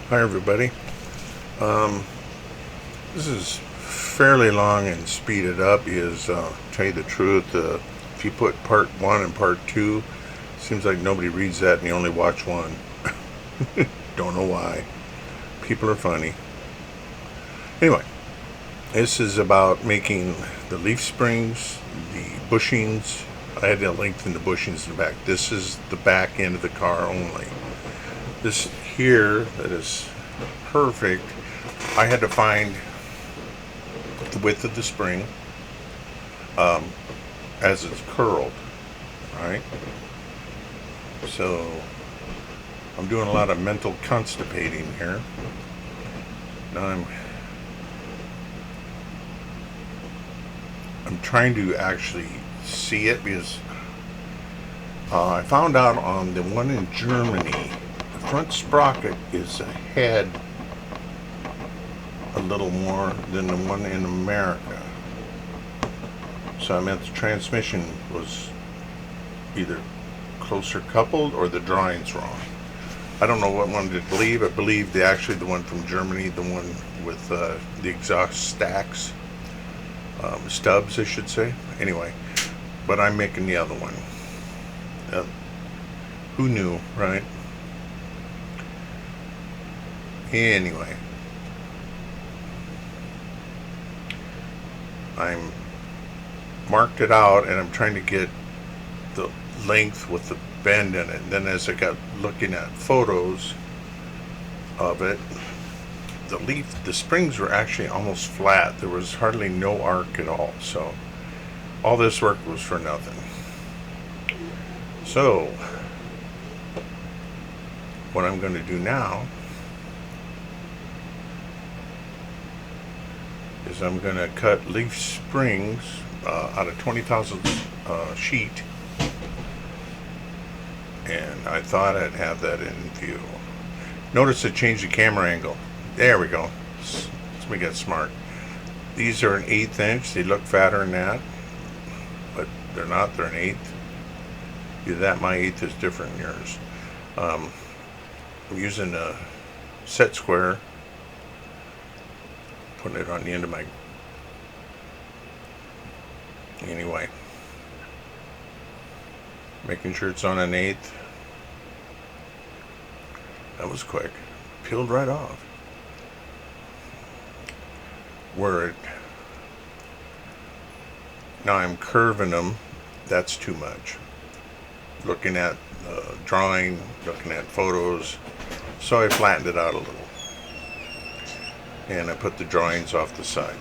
Hi everybody. This is fairly long and speeded up because, tell you the truth, if you put part 1 and part 2, seems like nobody reads that and you only watch one. Don't know why. People are funny. Anyway, this is about making the leaf springs, the bushings. I had to lengthen the bushings in the back. This is the back end of the car only. This here that is perfect. I had to find the width of the spring as it's curled, right? So I'm doing a lot of mental constipating here. Now I'm trying to actually see it because I found out on the one in Germany, the front sprocket is ahead a little more than the one in America. So I meant the transmission was either closer coupled or the drawing's wrong. I don't know what one to believe. I believe actually the one from Germany, the one with the exhaust stacks, stubs I should say. Anyway, but I'm making the other one. Who knew, right? Anyway, I'm marked it out and I'm trying to get the length with the bend in it. And then as I got looking at photos of it, the springs were actually almost flat. There was hardly no arc at all. So all this work was for nothing. So what I'm going to do now is I'm going to cut leaf springs out of 20 thousandths sheet, and I thought I'd have that in view. Notice I changed the camera angle. There we go. Let's make it smart. These are an 1/8 inch. They look fatter than that, but they're not. They're an 1/8. Either that, my 1/8 is different than yours. I'm using a set square, putting it on the end of my, anyway, making sure it's on an 1/8. That was quick. Peeled right off. Now I'm curving them. That's too much. Looking at the drawing, looking at photos, so I flattened it out a little. And I put the drawings off the side.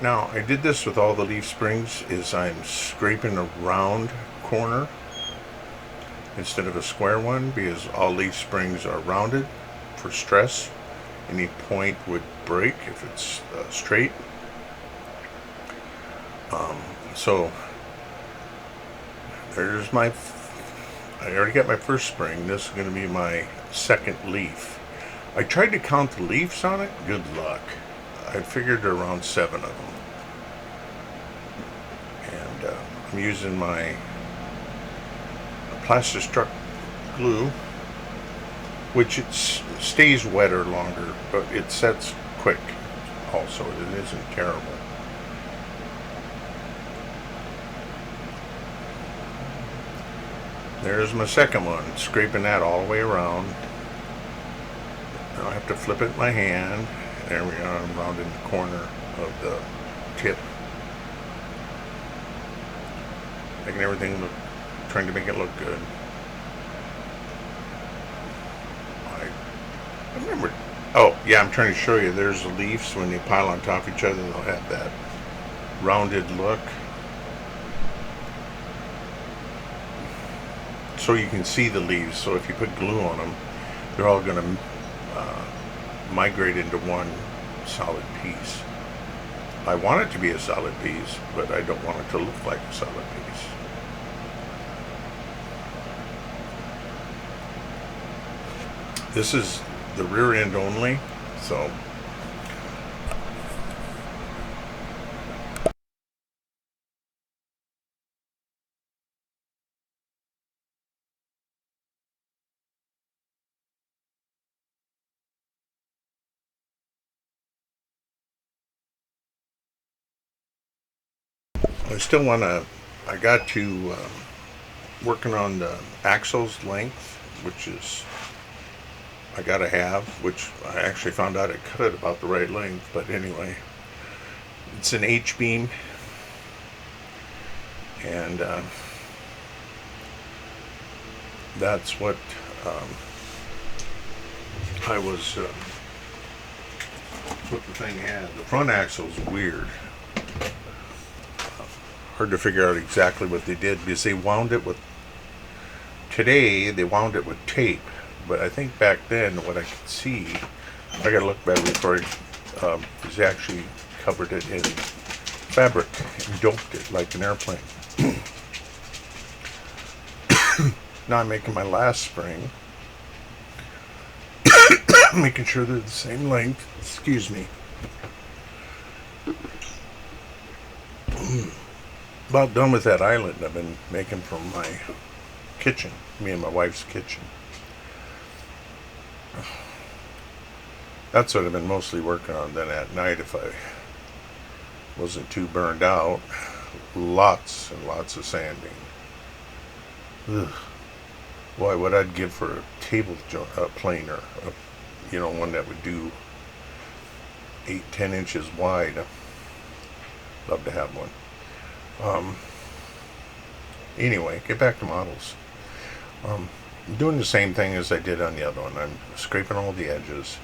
Now I did this with all the leaf springs, is I'm scraping a round corner instead of a square one, because all leaf springs are rounded for stress. Any point would break if it's straight. So there's I already got my first spring. This is going to be my second leaf. I tried to count the leaves on it. Good luck. I figured around 7 of them. And I'm using my Plastistruck glue, which it stays wetter longer, but it sets quick also. It isn't terrible. There's my second one, scraping that all the way around. Now I have to flip it in my hand. There we are, I'm rounding the corner of the tip. Making everything look, trying to make it look good. I remember, oh yeah, I'm trying to show you, there's the leaves, when they pile on top of each other, they'll have that rounded look. So you can see the leaves, so if you put glue on them, they're all going to migrate into one solid piece. I want it to be a solid piece, but I don't want it to look like a solid piece. This is the rear end only, so I still want to. I got to working on the axle's length, which is I gotta have, which I actually found out I cut it about the right length. But anyway, it's an H beam, and that's what I was. What the thing had. The front axle's weird. Hard to figure out exactly what they did because they wound it with. Today they wound it with tape, but I think back then what I could see, I gotta look better before is actually covered it in fabric and doped it like an airplane. Now I'm making my last spring, making sure they're the same length. Excuse me. About done with that island I've been making from my kitchen, me and my wife's kitchen. That's what I've been mostly working on. Then at night, if I wasn't too burned out, lots and lots of sanding. Ugh. Boy, what I'd give for a table planer, one that would do 8-10 inches wide. Love to have one. Anyway, get back to models. I'm doing the same thing as I did on the other one. I'm scraping all the edges.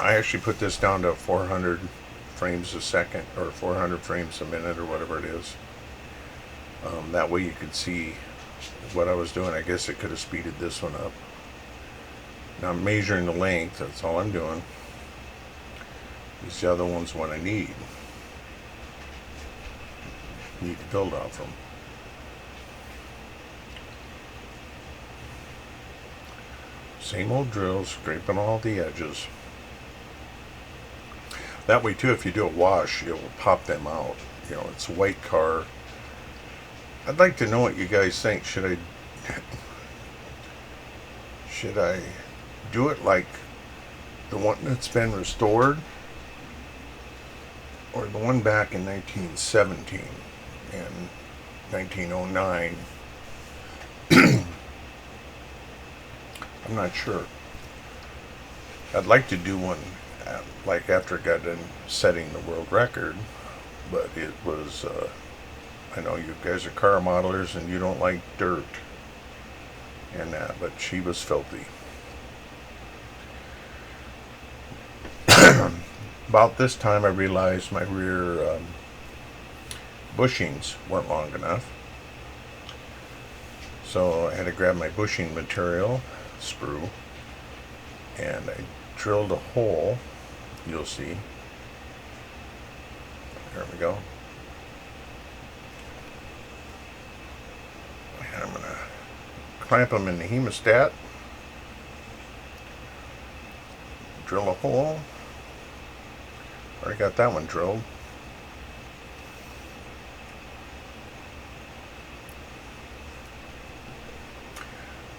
I actually put this down to 400 frames a second or 400 frames a minute or whatever it is. That way you could see what I was doing. I guess it could have speeded this one up. Now I'm measuring the length. That's all I'm doing. These other ones what I need to build off them. Same old drill, scraping all the edges. That way too, if you do a wash, you'll pop them out. It's a white car. I'd like to know what you guys think. Should I do it like the one that's been restored, or the one back in 1917 and 1909? I'm not sure. I'd like to do one like after I got done setting the world record, but it was, I know you guys are car modelers and you don't like dirt and that, but she was filthy. About this time I realized my rear bushings weren't long enough, so I had to grab my bushing material, sprue, and I drilled a hole. You'll see. There we go. And I'm going to clamp them in the hemostat, drill a hole. Already got that one drilled.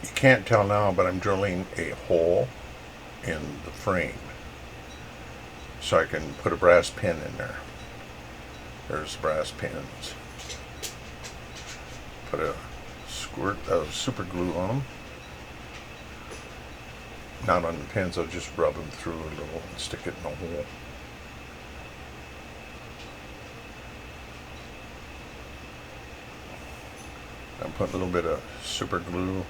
You can't tell now, but I'm drilling a hole in the frame so I can put a brass pin in there. There's brass pins. Put a squirt of super glue on them. Not on the pins, I'll just rub them through a little and stick it in the hole. I'm putting a little bit of super glue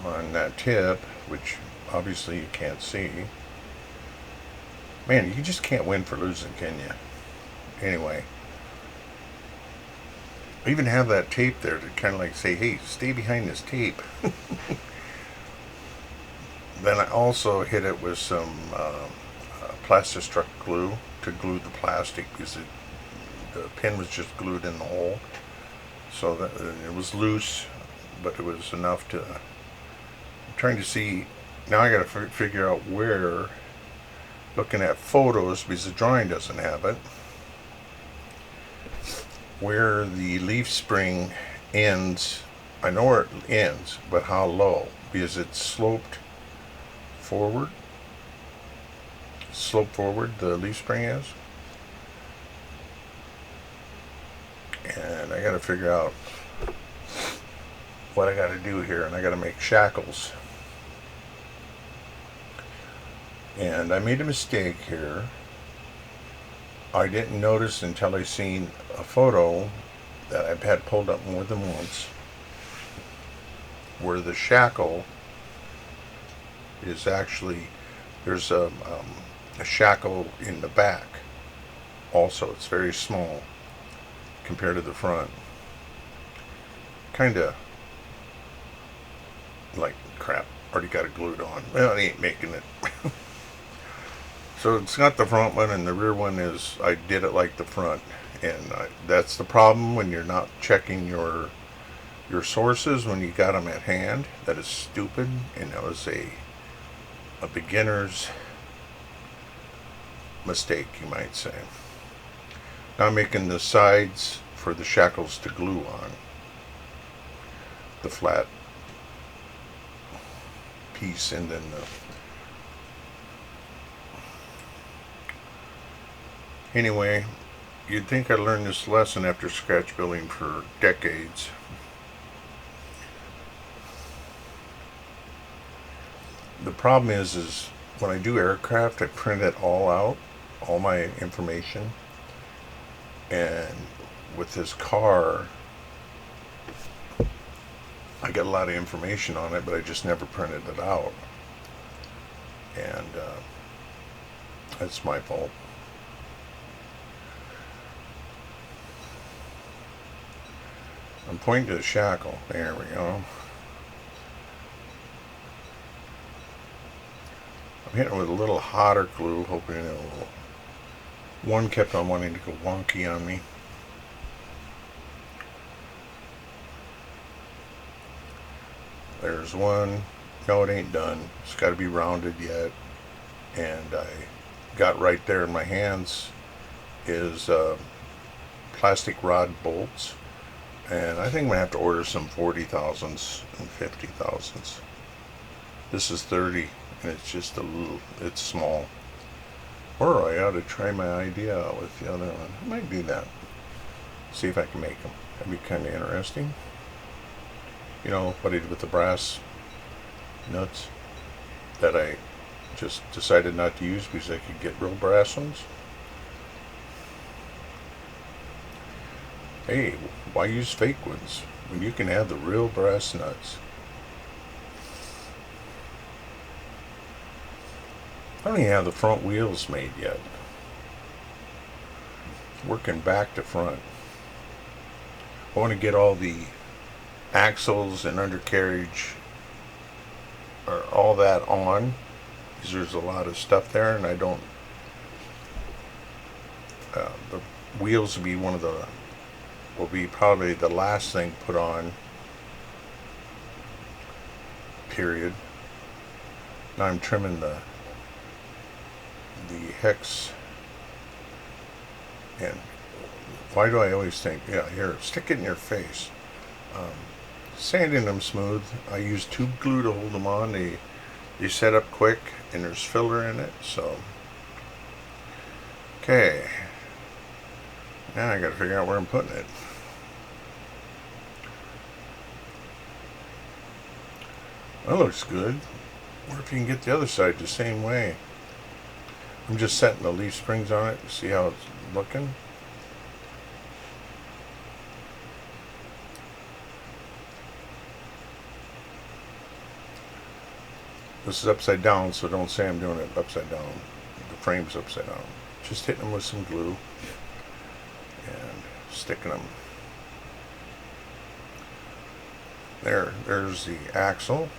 on that tip, which obviously you can't see. Man, you just can't win for losing, can you? Anyway, I even have that tape there to kind of like say, hey, stay behind this tape. Then I also hit it with some Plastistruck glue to glue the plastic, because the pin was just glued in the hole. So that it was loose, but it was enough to. I'm trying to see. Now I got to figure out where. Looking at photos, because the drawing doesn't have it, where the leaf spring ends. I know where it ends, but how low, because it's sloped forward. slope forward the leaf spring is. And I gotta figure out what I gotta do here, and I gotta make shackles. And I made a mistake here. I didn't notice until I seen a photo that I've had pulled up more than once, where the shackle is actually, there's a shackle in the back. Also, it's very small compared to the front. Kind of like crap. Already got it glued on. Well, I ain't making it. So it's got the front one, and the rear one is, I did it like the front. And that's the problem when you're not checking your sources when you got them at hand. That is stupid, and that was a beginner's mistake, you might say. Now I'm making the sides for the shackles to glue on. The flat piece, and then anyway, you'd think I learned this lesson after scratch building for decades. The problem is when I do aircraft, I print it all out, all my information. And with this car, I get a lot of information on it, but I just never printed it out. And that's my fault. I'm pointing to the shackle. There we go. I'm hitting it with a little hotter glue, hoping it will. One kept on wanting to go wonky on me. There's one. No, it ain't done. It's got to be rounded yet. And I got right there in my hands is plastic rod bolts. And I think I'm going to have to order some 40,000s and 50,000s. This is 30, and it's just a little, it's small. Or I ought to try my idea out with the other one. I might do that. See if I can make them. That'd be kind of interesting. You know, what I did with the brass nuts that I just decided not to use because I could get real brass ones. Hey, why use fake ones when you can have the real brass nuts? I don't even have the front wheels made yet. Working back to front. I want to get all the axles and undercarriage or all that on, because there's a lot of stuff there, and I don't. The wheels will be probably the last thing put on. Period. Now I'm trimming the hex, and why do I always think, yeah, here, stick it in your face. Sanding them smooth. I use tube glue to hold them on. They set up quick, and there's filler in it. So, okay. Now I got to figure out where I'm putting it. That looks good. Or if you can get the other side the same way. I'm just setting the leaf springs on it to see how it's looking. This is upside down, so don't say I'm doing it upside down. The frame's upside down. Just hitting them with some glue and sticking them. There's the axle.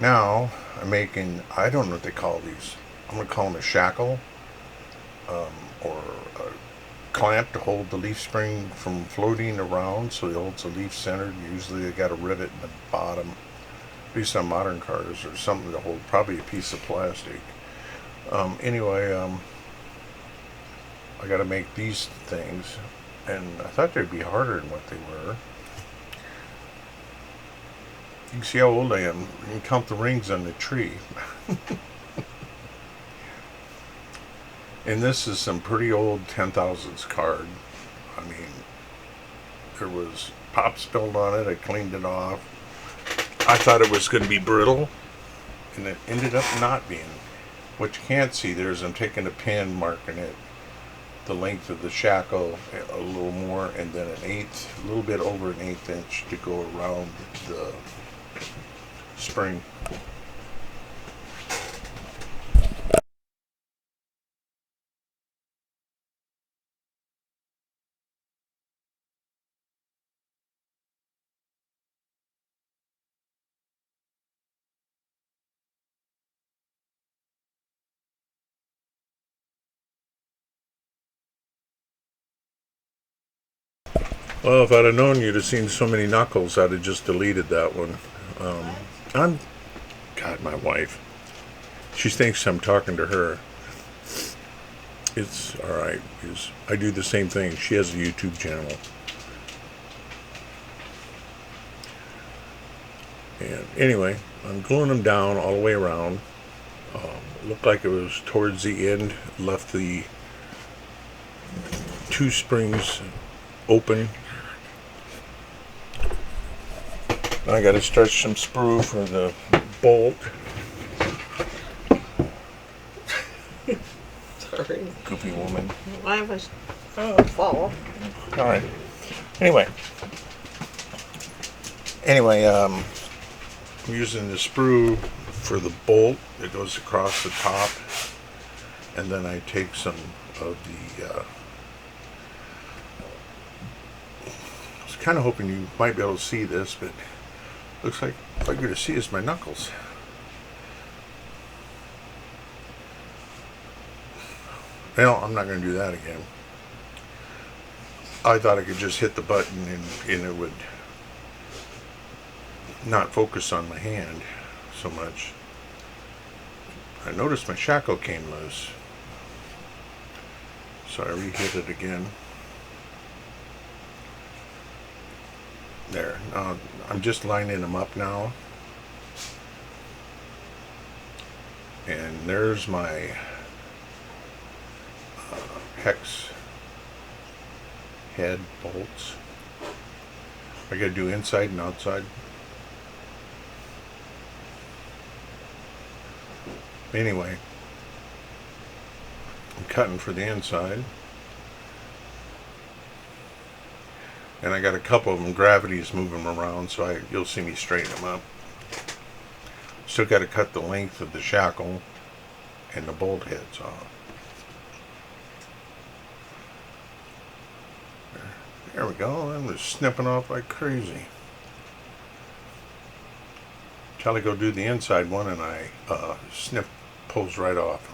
Now I'm making, I don't know what they call these. I'm going to call them a shackle or a clamp to hold the leaf spring from floating around, so it holds the leaf centered. Usually they got a rivet in the bottom, at least on modern cars, or something to hold, probably a piece of plastic. Anyway, I got to make these things, and I thought they'd be harder than what they were. You can see how old I am. You can count the rings on the tree. And this is some pretty old 10,000s card. I mean, there was pop spilled on it. I cleaned it off. I thought it was going to be brittle, and it ended up not being. What you can't see there is I'm taking a pin, marking it the length of the shackle a little more, and then a little bit over an 1/8 inch to go around the spring. Well, if I'd have known you'd have seen so many knuckles, I'd have just deleted that one. I'm, God, my wife. She thinks I'm talking to her. It's all right because I do the same thing. She has a YouTube channel. And anyway, I'm gluing them down all the way around. It looked like it was towards the end, left the 2 springs open. I got to stretch some sprue for the bolt. Sorry. Goofy woman. I was fall. All right. Anyway, I'm using the sprue for the bolt that goes across the top, and then I take some of the. I was kind of hoping you might be able to see this, but looks like all you're going to see is my knuckles. Well, I'm not going to do that again. I thought I could just hit the button and it would not focus on my hand so much. I noticed my shackle came loose, so I re-hit it again. There. Now I'm just lining them up now, and there's my hex head bolts. I gotta do inside and outside. Anyway, I'm cutting for the inside, and I got a couple of them. Gravity's moving them around, so you'll see me straighten them up. Still got to cut the length of the shackle and the bolt heads off. There we go. I'm just snipping off like crazy. Till I go do the inside one, and I snip pulls right off.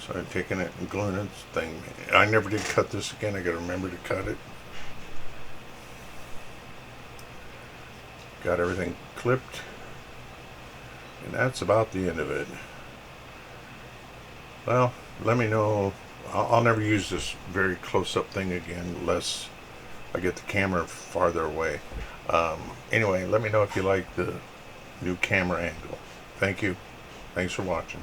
So I'm taking it and gluing it thing. I never did cut this again. I got to remember to cut it. Got everything clipped, and that's about the end of it. Well, let me know. I'll never use this very close-up thing again unless I get the camera farther away. Anyway, let me know if you like the new camera angle. Thank you. Thanks for watching.